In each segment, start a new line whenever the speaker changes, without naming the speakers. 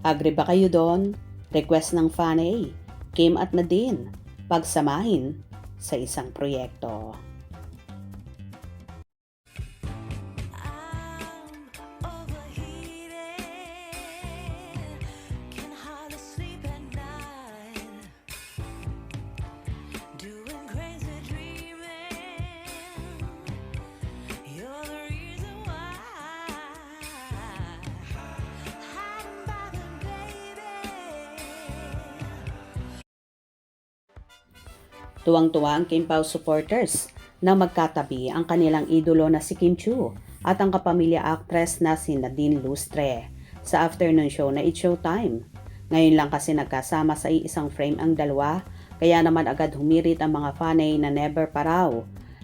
Agree ba kayo doon? Request ng Fanny, Kim at Nadine, pagsamahin sa isang proyekto. Tuwang-tuwa ang Kim Pao supporters na magkatabi ang kanilang idolo na si Kim Chiu at ang kapamilya actress na si Nadine Lustre sa afternoon show na It's Showtime. Ngayon lang kasi nagkasama sa isang frame ang dalawa, kaya naman agad humirit ang mga fanay na never pa raw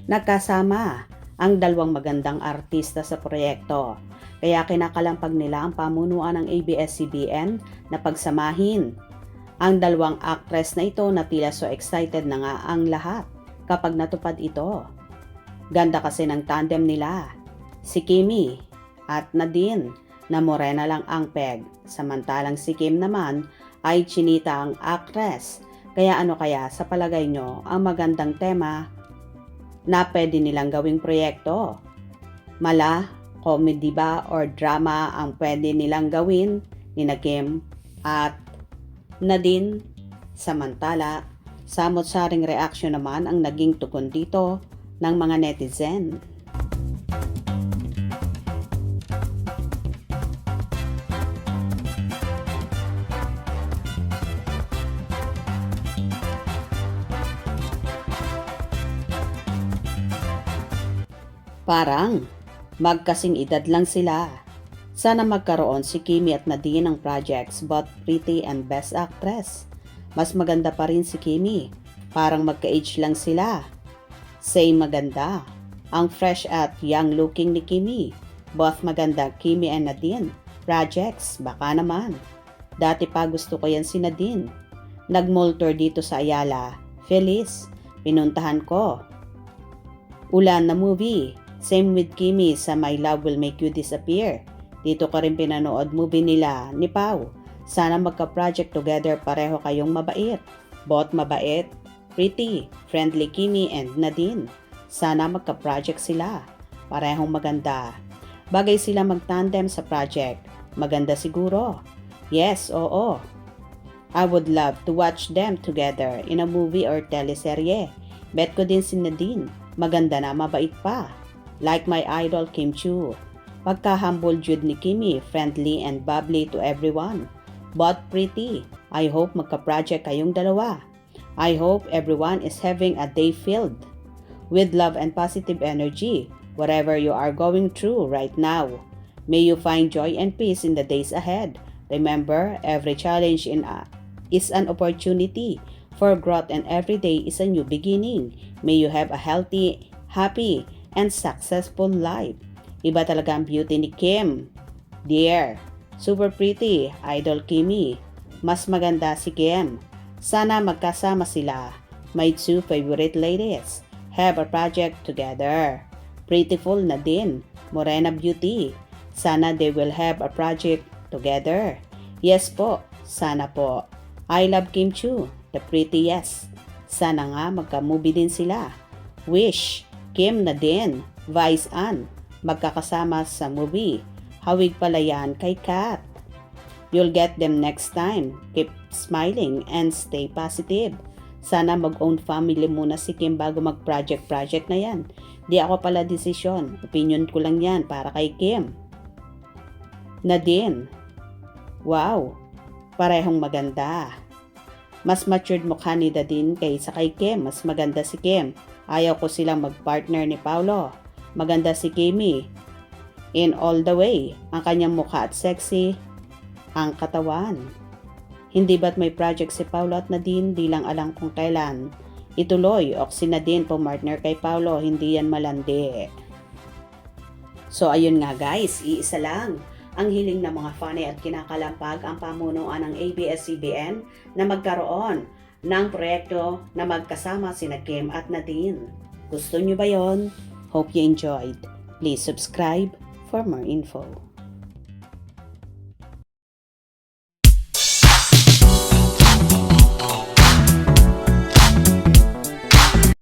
nagkasama ang dalawang magandang artista sa proyekto. Kaya kinakalampag nila ang pamunuan ng ABS-CBN na pagsamahin ang dalawang actress na ito na tila so excited na nga ang lahat kapag natupad ito. Ganda kasi ng tandem nila, si Kimi at Nadine na morena lang ang peg, samantalang si Kim naman ay chinita ang actress. Kaya ano kaya sa palagay nyo ang magandang tema na pwede nilang gawing proyekto? Mala, comedy ba or drama ang pwede nilang gawin ni na Kim at Nadine? Samantala, samot-saring reaksyon naman ang naging tugon dito ng mga netizen. Parang magkasing edad lang sila. Sana magkaroon si Kimi at Nadine ng projects both pretty and best actress. Mas maganda pa rin si Kimi. Parang magka-age lang sila. Same maganda. Ang fresh at young looking ni Kimi. Both maganda Kimi and Nadine. Projects, baka naman. Dati pa gusto ko yan si Nadine. Nag-mall tour dito sa Ayala. Feliz, pinuntahan ko. Ulan na movie. Same with Kimi sa My Love Will Make You Disappear. Dito ko rin pinanood movie nila ni Pao. Sana magka-project together, pareho kayong mabait. Both mabait, pretty, friendly Kimi and Nadine. Sana magka-project sila. Parehong maganda. Bagay sila mag-tandem sa project. Maganda siguro. Yes, oo. I would love to watch them together in a movie or teleserye. Bet ko din si Nadine. Maganda na, mabait pa. Like my idol Kim Chiu. Pagka-humble Jude ni Kimi, friendly and bubbly to everyone. But pretty. I hope magka-project kayong dalawa. I hope everyone is having a day filled with love and positive energy, whatever you are going through right now. May you find joy and peace in the days ahead. Remember, every challenge is an opportunity for growth and every day is a new beginning. May you have a healthy, happy, and successful life. Iba talaga ang beauty ni Kim. Dear, super pretty, idol Kimi. Mas maganda si Kim. Sana magkasama sila. My two favorite ladies. Have a project together. Prettiful na din. Morena beauty. Sana they will have a project together. Yes po. Sana po. I love Kim Chiu, the prettiest. Sana nga magka-movie din sila. Wish, Kim na din. Vice Ann. Magkakasama sa movie. Hawig pala yan kay Kat. You'll get them next time. Keep smiling and stay positive. Sana mag-own family muna si Kim bago mag-project na yan. Di ako pala desisyon. Opinion ko lang yan para kay Kim. Nadine. Wow. Parehong maganda. Mas matured mukha ni Nadine kaysa kay Kim. Mas maganda si Kim. Ayaw ko silang mag-partner ni Paolo. Maganda si Kimi. In all the way, ang kanyang mukha at sexy, ang katawan. Hindi ba't may project si Paolo at Nadine, di lang alam kung kailan ituloy o si Nadine pumartner kay Paolo, hindi yan malandi. So ayun nga guys, iisa lang ang hiling ng mga fanay at kinakalampag ang pamunuan ng ABS-CBN na magkaroon ng proyekto na magkasama sina Kim at Nadine. Gusto nyo ba yon? Hope you enjoyed. Please subscribe for more info.